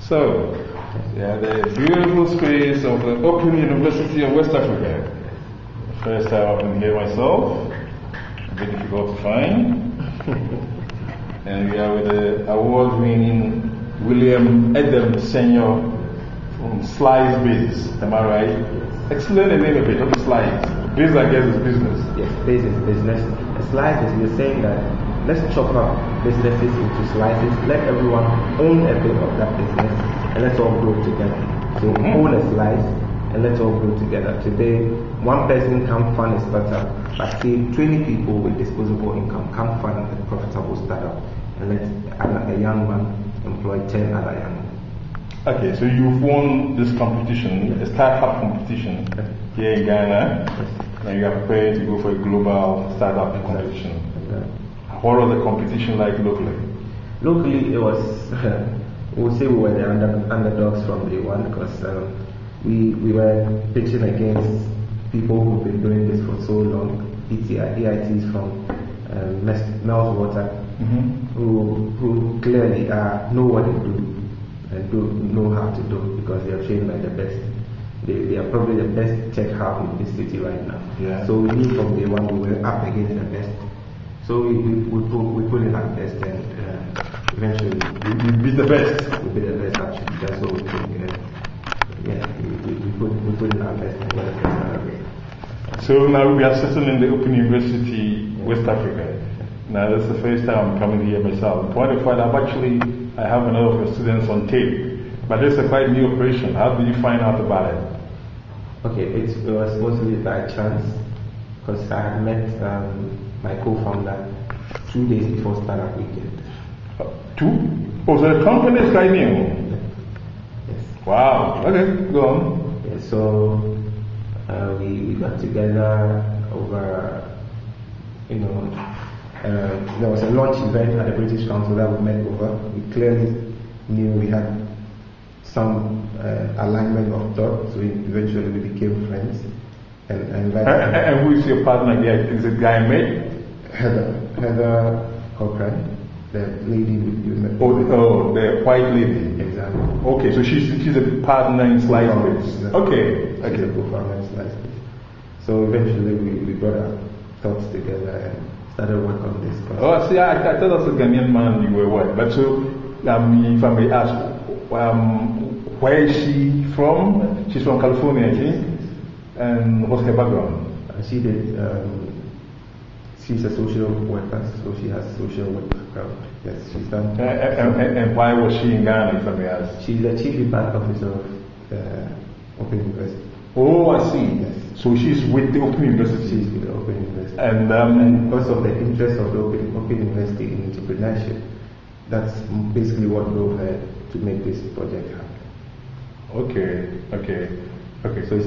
So, yeah, the beautiful space of the Open University of West Africa. First time I've been here myself. A bit difficult to find. And we are with the award-winning William Adam Senior from Slicebiz. Am I right? Explain the name a bit. What is Slice? Biz, I guess, is business. Yes, biz is business. A slice is we're saying that let's chop up businesses into slices. Let everyone own a bit of that business, and let's all grow together. So own a slice, and let's all grow together. Today, one person can't fund a startup, but say 20 people with disposable income can fund a profitable startup, and let a young man employ 10 other young men. Okay, so you've won this competition, a startup competition here in Ghana, and you are prepared to go for a global startup competition. What was the competition like locally? Locally, it was, we would say we were the underdogs from day one, because we were pitching against people who've been doing this for so long, EITs from Meltwater, who clearly know what they do and know how to do, because they are trained by the best. They are probably the best tech hub in this city right now. Yeah. So we knew from day one we were up against the best. So we put in our best, and eventually we beat the best. We beat the best, actually. That's what we think. We put in our best and got the best out of it. So now we are settled in the Open University, West Africa. Now that's the first time I'm coming here myself. To find I have a lot of your students on tape, but it's a quite new operation. How did you find out about it? Okay, it was mostly by chance, because I had met my co-founder 2 days before startup weekend. 2? Oh, so the company is quite new? Yes. Wow, okay, go on. Yeah, so we got together over, there was a launch event at the British Council that we met over. We clearly knew we had some alignment of thought, so eventually we became friends. And who is your partner here? Is it Guy May? Heather Cochran, the lady you met. Oh, the white lady. Exactly. Okay, so she's a partner in Slicebiz. Exactly. Okay. She's a co-founder in Slicebiz. So eventually we brought our thoughts together and started work on this. Oh, see, I thought as a Ghanaian man you were what? But so, if I may ask, where is she from? She's from California, I think. And what's her background? She's a social worker, so she has social work background. Yes, she's done. And why was she in Ghana, if I may ask? She's the chief impact officer of Open University. Oh, I see. Yes. So she's with the Open University. She's with the Open University. And because of the interest of the Open University in entrepreneurship, that's basically what drove her to make this project happen. Okay. So it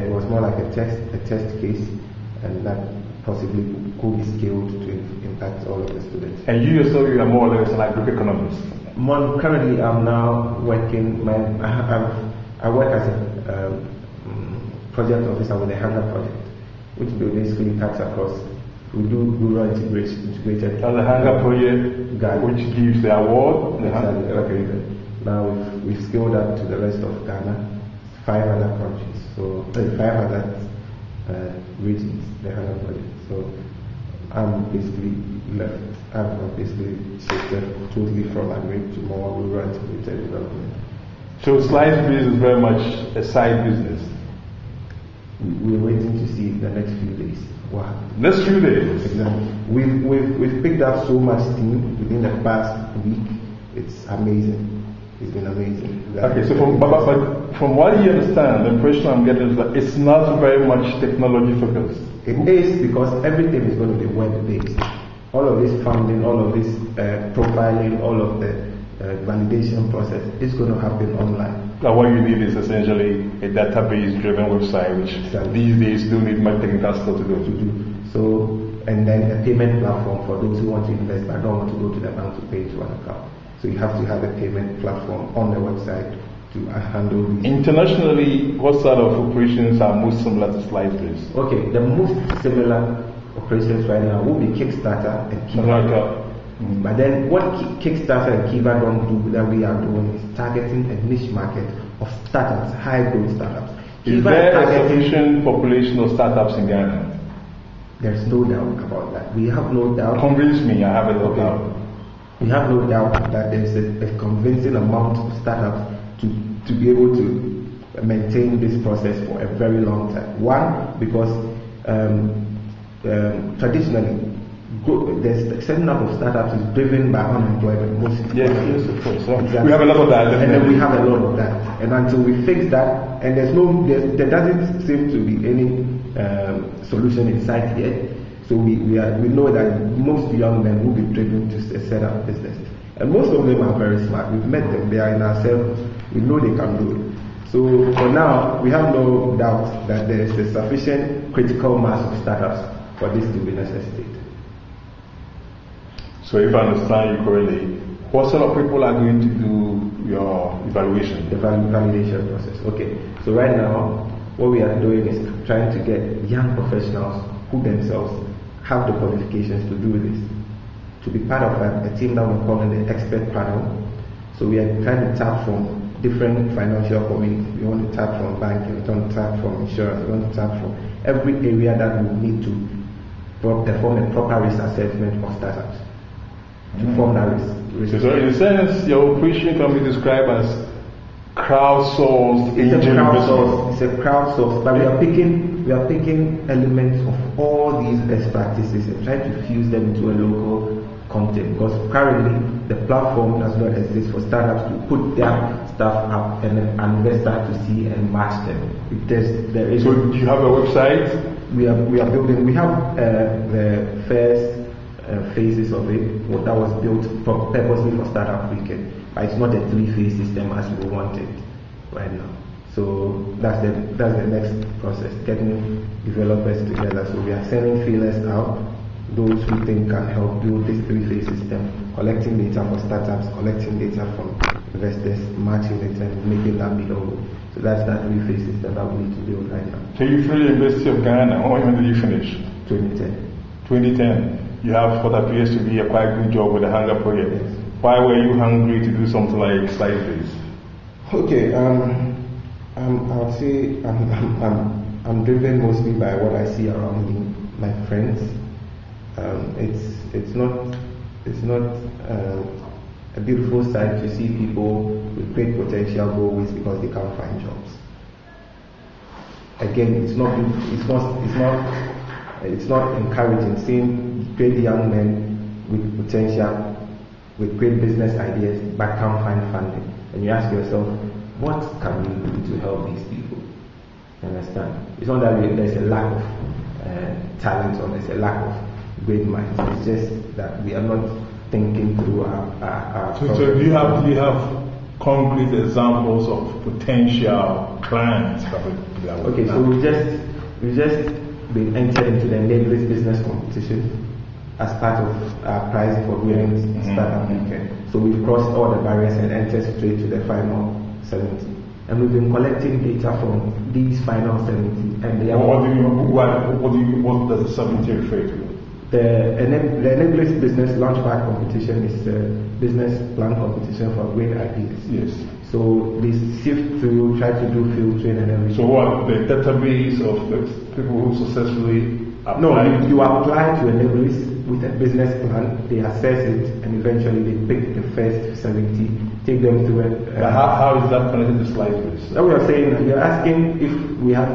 was more like a test case, and that possibly could be scaled to impact all of the students. And you yourself, you are more or less like Greek economist. Currently, I'm now working. I work as a project officer with the Hunger Project, which basically cuts across. We do rural integrated. And the Hunger Project, which gives the award. Exactly. Okay. Now we've scaled up to the rest of Ghana, 5 other countries, so 5 other regions, the Hunger Project. So I'm basically left. I've basically shifted totally from agri to more rural integrated development. So Slicebiz is very much a side business. We're waiting to see the next few days. Wow. Next few days? Exactly. We've picked up so much steam within the past week. It's amazing. It's been amazing. Okay, so from what you understand, the impression I'm getting is that it's not very much technology focused. It is, because everything is going to be web-based. All of this funding, all of this profiling, all of the validation process is going to happen online. Now what you need is essentially a database-driven website, which these days don't need much technical skill to do. So, and then a payment platform for those who want to invest but don't want to go to the bank to pay into an account. So you have to have a payment platform on the website to handle these. Internationally, what sort of operations are most similar to Slicebiz? Okay, the most similar operations right now will be Kickstarter and Kickstarter. But then what Kickstarter and Kiva don't do that we are doing is targeting a niche market of startups, high growth startups. Is there a sufficient population of startups in Ghana? There's no doubt about that. We have no doubt. Convince me, I have a no doubt. We have no doubt that there's a convincing amount of startups to be able to maintain this process for a very long time. One, because traditionally, the setting up of startups is driven by unemployment mostly. Yes, of course. So exactly. We have a lot of that. And then we have a lot of that. And until we fix that, and there doesn't seem to be any solution in sight yet. So we know that most young men will be driven to set up businesses. And most of them are very smart. We've met them. They are in our circles. We know they can do it. So for now, we have no doubt that there is a sufficient critical mass of startups for this to be necessitated. So if I understand you correctly, what sort of people are going to do your evaluation? The validation process. Okay. So right now, what we are doing is trying to get young professionals who themselves have the qualifications to do this, to be part of a team that we're calling the expert panel. So we are trying to tap from different financial communities. We want to tap from banking, we want to tap from insurance, we want to tap from every area that we need to perform a proper risk assessment of startups. To form that risk. So in a sense, your operation can be described as crowdsourced angel investment. It's a crowdsourced, but we are picking elements of all these best practices and trying to fuse them into a local content, because currently the platform does not exist for startups to put their stuff up and an investor to see and match them. So do you have a website? We are building. We have the first phases of it that was built purposely for Startup Weekend, but it's not a 3-phase system as we want it right now. So that's the next process, getting developers together. So we are sending feelers out, those who think can help build this 3-phase system, collecting data for startups, collecting data from investors, matching it and making that middle. So that's that 3-phase system that we need to build right now. So you finished the University of Ghana. When did you finish? 2010. 2010. You have what appears to be a quite good job with the Hunger Project. Yes. Why were you hungry to do something like Slicebiz? Okay, I'll say I'm driven mostly by what I see around me, my friends. It's not a beautiful sight to see people with great potential go waste because they can't find jobs. Again, it's not encouraging seeing great young men with potential, with great business ideas, but can't find funding. And you ask yourself, what can we do to help these people? You understand? It's not that there's a lack of talent or there's a lack of great minds. It's just that we are not thinking through our So do you have concrete examples of potential clients? Okay, so we just been entered into the Slicebiz business competition as part of our prize for winning Startup Weekend. So we've crossed all the barriers and entered straight to the final 70. And we've been collecting data from these final 70. And they are what does the 70 refer to? The Slicebiz Business Launchpad competition is a business plan competition for great ideas. Yes. So they sift through, try to do filtering and everything. So what, the database of the people who successfully apply? No, you apply to Slicebiz with a business plan, they assess it, and eventually they pick the first 70, take them through it. How is that connected to Slicebiz? Now we are saying, you're asking if we have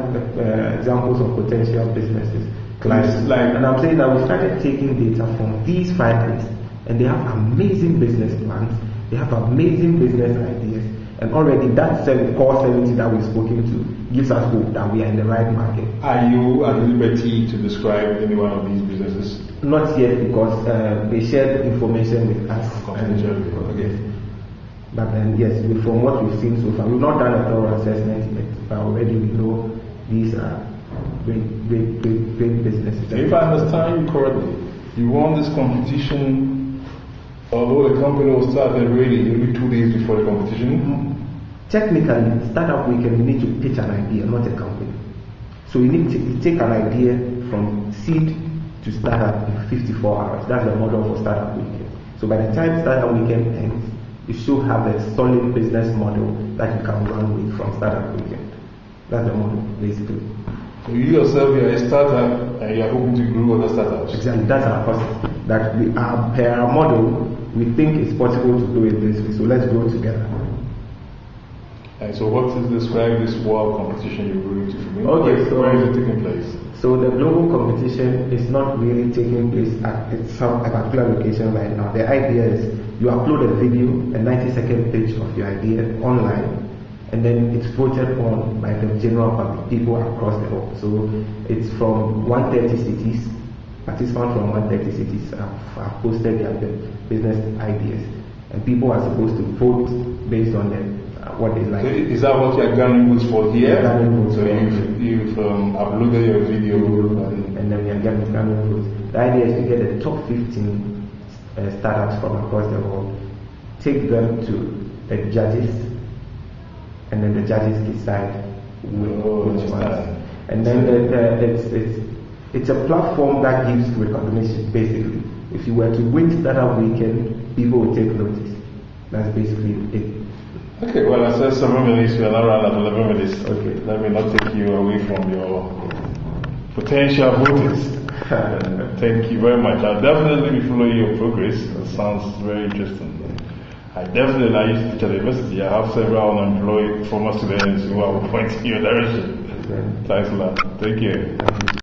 examples of potential businesses. Clients. And I'm saying that we started taking data from these finalists, and they have amazing business plans, they have amazing business ideas, and already that core 70 that we've spoken to gives us hope that we are in the right market. Are you at liberty to describe any one of these businesses? Not yet, because they shared information with us. Okay. But then yes, from what we've seen so far, we've not done a thorough assessment yet, but already we know these are great businesses. If I understand you correctly, you won this competition, although the company was started really only 2 days before the competition. Technically, Startup Weekend, you need to pitch an idea, not a company. So you need to take an idea from seed to startup in 54 hours. That's the model for Startup Weekend. So by the time startup weekend ends, you should have a solid business model that you can run with from startup weekend. That's the model, basically. So you yourself, you're a startup and you're hoping to grow other startups. Exactly, that's our process. That we are per our model, we think it's possible to do it this way. So let's grow together. And so what is describe this world competition you're going to for me? Okay, so where is it taking place? So the global competition is not really taking place at a particular location right now. The idea is you upload a video, a 90-second pitch of your idea online, and then it's voted on by the general public, people across the world. So it's from 130 cities. Participants from 130 cities have posted their business ideas, and people are supposed to vote based on what they like. So is that what you're gathering votes for here? So you've uploaded your video and then we are gathering votes. The idea is to get the top 15 startups from across the world, take them to the judges, and then the judges decide which ones. And then it's a platform that gives recognition, basically. If you were to win Startup Weekend, people will take notice. That's basically it. Okay, well, I said 7 minutes, we are now around at 11 minutes. Okay. Let me not take you away from your potential voters. Thank you very much. I'll definitely be following your progress. It sounds very interesting. I used to teach at the university. I have several unemployed former students who are pointing in your direction. Thanks a lot. Take care.